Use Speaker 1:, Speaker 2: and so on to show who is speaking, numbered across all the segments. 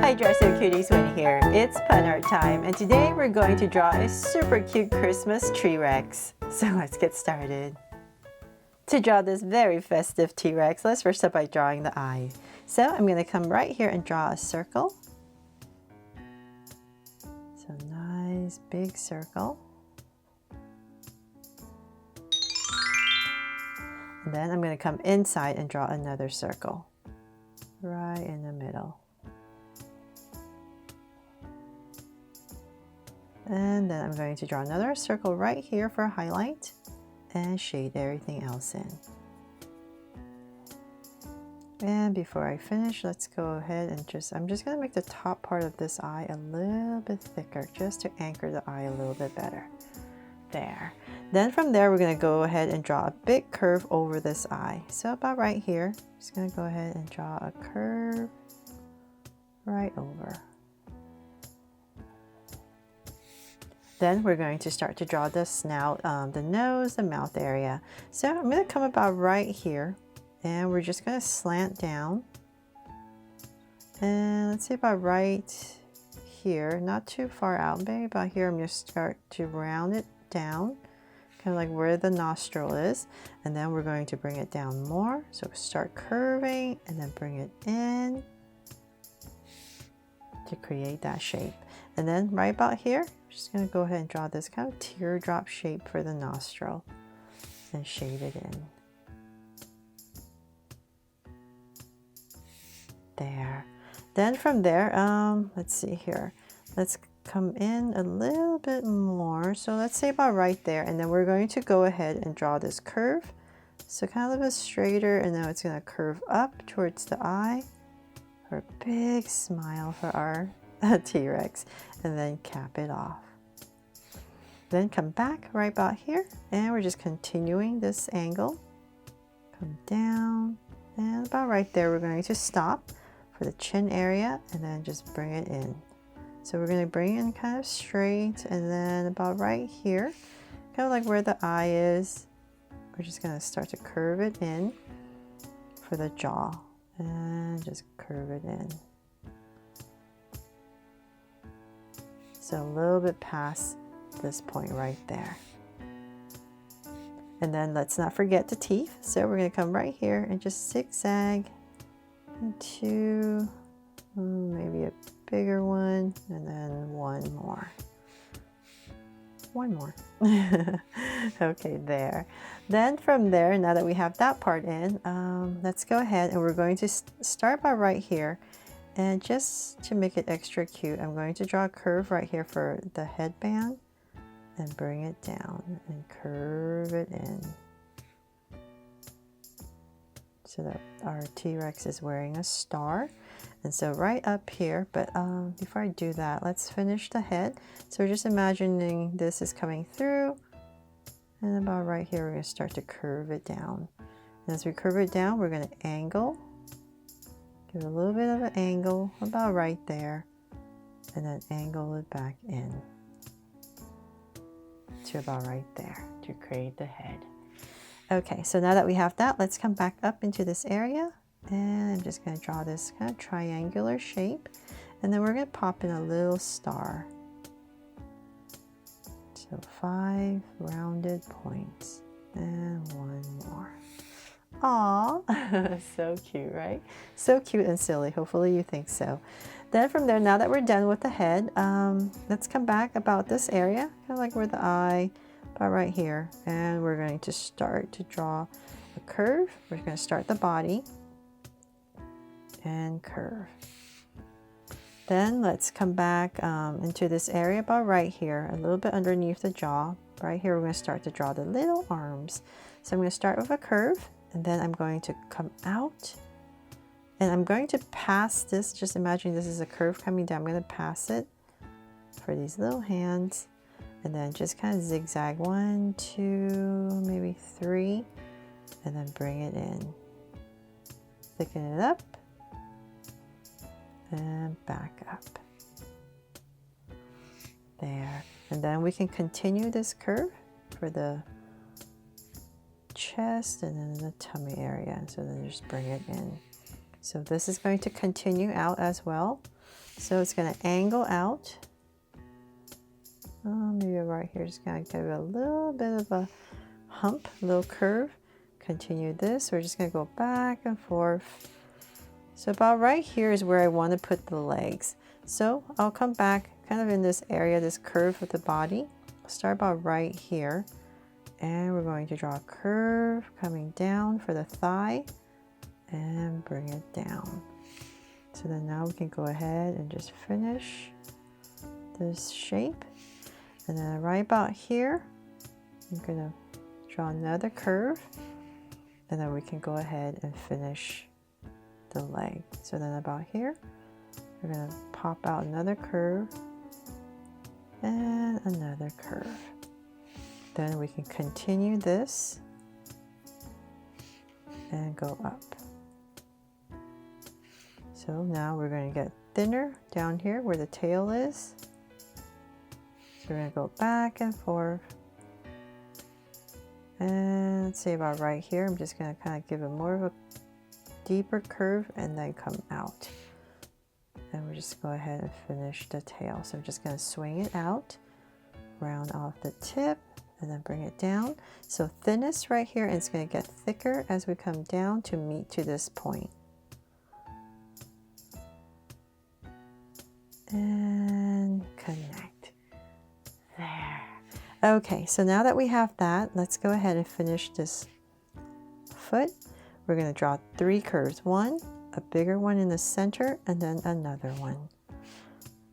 Speaker 1: Hi Dresser Cuties, Winnie here. It's pun art time, and today we're going to draw a super cute Christmas T-Rex. So let's get started. To draw this very festive T-Rex, let's first start by drawing the eye. So I'm going to come right here and draw a circle. So nice big circle. And then I'm going to come inside and draw another circle right in the middle. And then I'm going to draw another circle right here for a highlight and shade everything else in. And before I finish, let's go ahead and I'm just going to make the top part of this eye a little bit thicker just to anchor the eye a little bit better. There. Then from there, we're going to go ahead and draw a big curve over this eye. So about right here, I'm just going to go ahead and draw a curve right over. Then we're going to start to draw the snout, the nose, the mouth area. So I'm going to come about right here, and we're just going to slant down. And let's see about right here, not too far out, maybe about here. I'm going to start to round it down, kind of like where the nostril is. And then we're going to bring it down more. So start curving and then bring it in to create that shape. And then right about here, I'm just going to go ahead and draw this kind of teardrop shape for the nostril and shade it in. There. Then from there, let's see here. Let's come in a little bit more. So let's say about right there. And then we're going to go ahead and draw this curve. So kind of a little bit straighter, and now it's going to curve up towards the eye for a big smile for our T-Rex, and then cap it off. Then come back right about here, and we're just continuing this angle. Come down, and about right there, we're going to stop for the chin area, and then just bring it in. So we're going to bring it in kind of straight, and then about right here, kind of like where the eye is, we're just going to start to curve it in for the jaw, and just curve it in. So a little bit past this point right there. And then let's not forget the teeth. So we're going to come right here and just zigzag into maybe a bigger one, and then one more. One more. Okay, there. Then from there, now that we have that part in, let's go ahead and we're going to start by right here. And just to make it extra cute, I'm going to draw a curve right here for the headband and bring it down and curve it in so that our T-Rex is wearing a star. And so right up here, but before I do that, let's finish the head. So we're just imagining this is coming through, and about right here, we're going to start to curve it down. And as we curve it down, we're going to angle. Give it a little bit of an angle about right there, and then angle it back in to about right there to create the head. Okay, so now that we have that, let's come back up into this area, and I'm just going to draw this kind of triangular shape, and then we're going to pop in a little star. So 5 rounded points and one more. Aw, so cute, right? So cute and silly. Hopefully you think so. Then from there, now that we're done with the head, let's come back about this area, kind of like where the eye, about right here. And we're going to start to draw a curve. We're going to start the body and curve. Then let's come back into this area about right here, a little bit underneath the jaw. Right here, we're going to start to draw the little arms. So I'm going to start with a curve. And then I'm going to come out, and I'm going to pass this. Just imagine this is a curve coming down. I'm going to pass it for these little hands, and then just kind of zigzag 1, 2, maybe 3, and then bring it in. Thicken it up and back up. There. And then we can continue this curve for the chest and then the tummy area. So then just bring it in. So this is going to continue out as well. So it's going to angle out. Maybe right here, just going to give it a little bit of a hump, a little curve. Continue this. We're just going to go back and forth. So about right here is where I want to put the legs. So I'll come back kind of in this area, this curve of the body. I'll start about right here. And we're going to draw a curve coming down for the thigh and bring it down. So then now we can go ahead and just finish this shape. And then right about here, I'm going to draw another curve. And then we can go ahead and finish the leg. So then about here, we're going to pop out another curve and another curve. Then we can continue this and go up. So now we're going to get thinner down here where the tail is. So we're going to go back and forth. And let's say about right here, I'm just going to kind of give it more of a deeper curve and then come out. And we'll just go ahead and finish the tail. So I'm just going to swing it out, round off the tip, and then bring it down. So thinnest right here, and it's going to get thicker as we come down to meet to this point. And connect. There. Okay, so now that we have that, let's go ahead and finish this foot. We're going to draw 3 curves. One, a bigger one in the center, and then another one.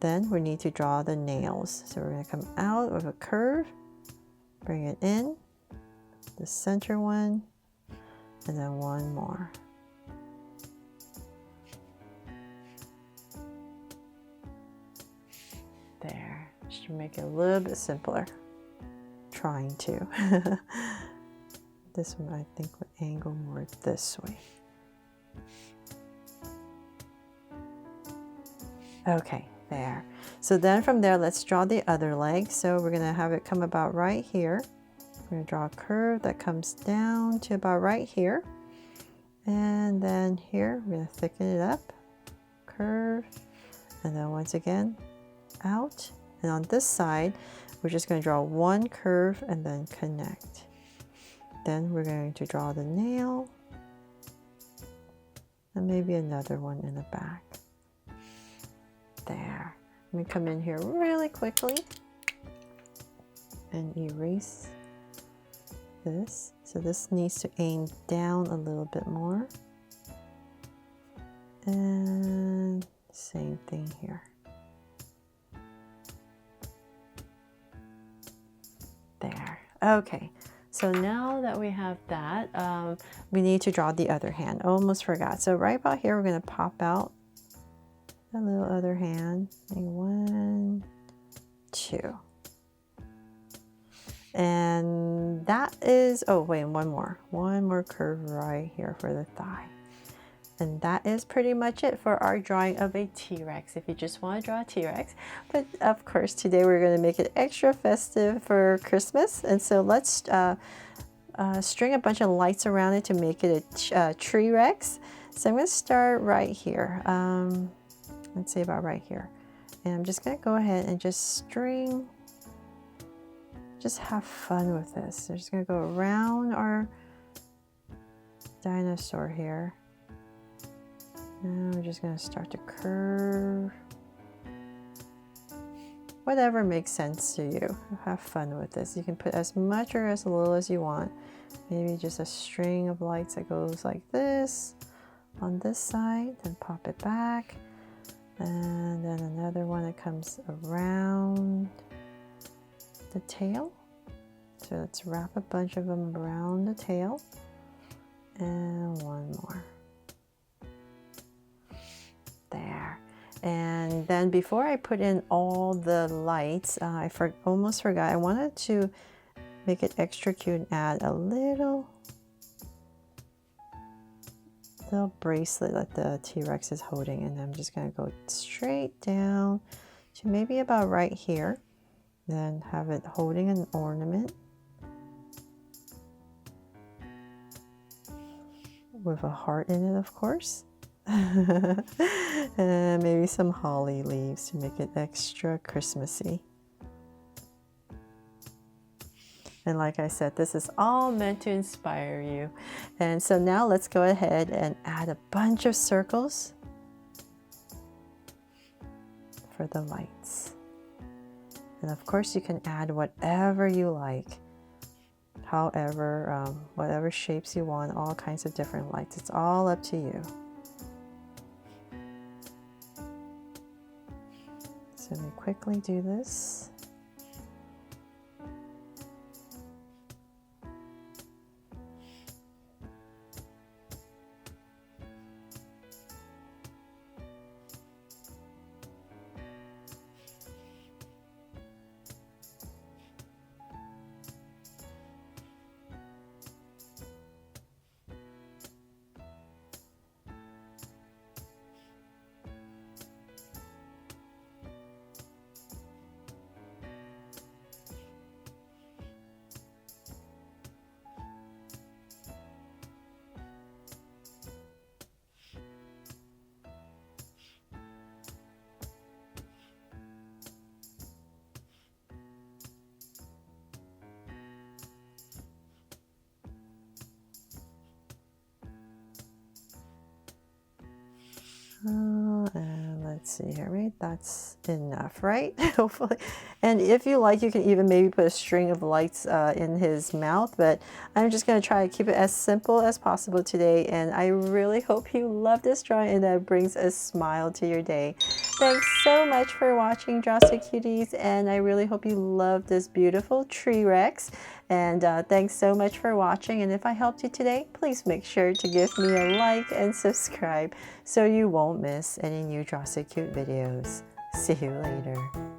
Speaker 1: Then we need to draw the nails. So we're going to come out with a curve, bring it in, the center one, and then one more. There. Just to make it a little bit simpler. Trying to. This one I think would angle more this way. Okay, there. So then from there, let's draw the other leg. So we're going to have it come about right here. We're going to draw a curve that comes down to about right here. And then here, we're going to thicken it up. Curve. And then once again, out. And on this side, we're just going to draw one curve and then connect. Then we're going to draw the nail. And maybe another one in the back. There. Let me come in here really quickly and erase this. So this needs to aim down a little bit more. And same thing here. There. Okay. So now that we have that, we need to draw the other hand. Almost forgot. So right about here, we're going to pop out a little other hand. 1, 2. And that is, oh wait, one more curve right here for the thigh. And that is pretty much it for our drawing of a T-Rex, if you just want to draw a T-Rex. But of course, today we're going to make it extra festive for Christmas. And so let's string a bunch of lights around it to make it a tree Rex. So I'm going to start right here. Let's say about right here. And I'm just going to go ahead and just string, just have fun with this. So I'm just going to go around our dinosaur here. And we're just going to start to curve. Whatever makes sense to you. Have fun with this. You can put as much or as little as you want. Maybe just a string of lights that goes like this on this side, then pop it back. And then another one that comes around the tail. So let's wrap a bunch of them around the tail. And one more. There. And then before I put in all the lights, I almost forgot. I wanted to make it extra cute and add a little bracelet that the T-Rex is holding. And I'm just going to go straight down to maybe about right here. Then have it holding an ornament with a heart in it, of course. And maybe some holly leaves to make it extra Christmassy. And like I said, this is all meant to inspire you. And so now let's go ahead and add a bunch of circles for the lights. And of course you can add whatever you like. However, whatever shapes you want, all kinds of different lights. It's all up to you. So let me quickly do this. And let's see here, right? That's enough, right? Hopefully. And if you like, you can even maybe put a string of lights in his mouth, but I'm just going to try to keep it as simple as possible today. And I really hope you love this drawing and that brings a smile to your day. Thanks so much for watching Dinosaur Cuties, and I really hope you love this beautiful tree Rex. And thanks so much for watching, and if I helped you today, please make sure to give me a like and subscribe so you won't miss any new Dinosaur Cute videos. See you later.